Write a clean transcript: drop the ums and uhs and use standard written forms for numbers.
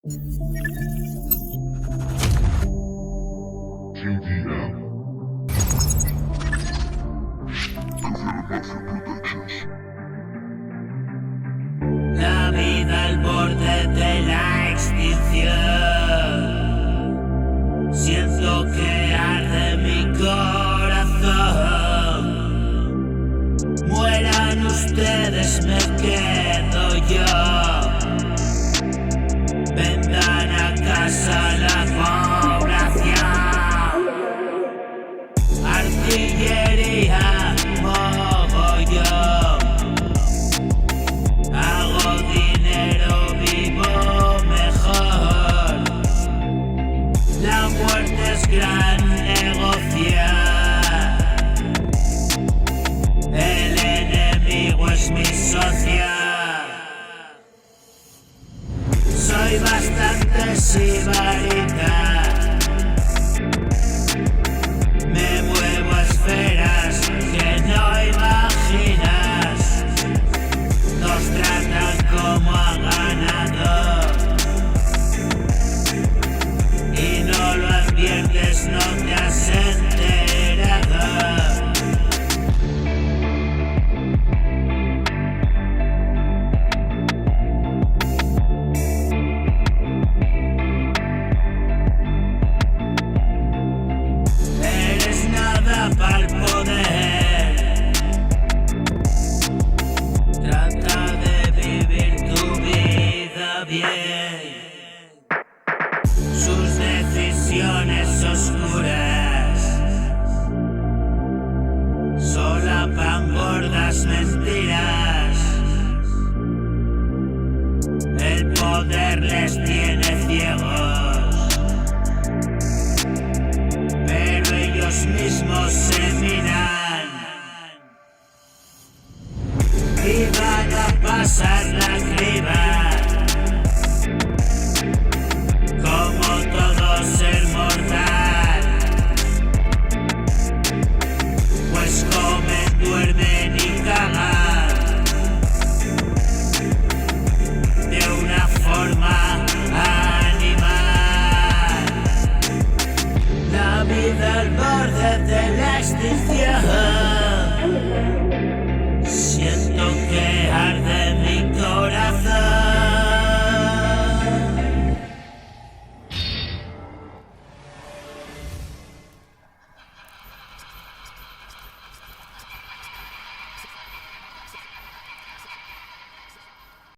JDM. La vida al borde de la extinción. Siento que arde mi corazón. Mueran ustedes, me quedo yo. Vendan a casa la población. Artillería, mogollón. Hago dinero, vivo mejor. La muerte es gran negocio. El enemigo es mi socio. Soy bastante sibarita.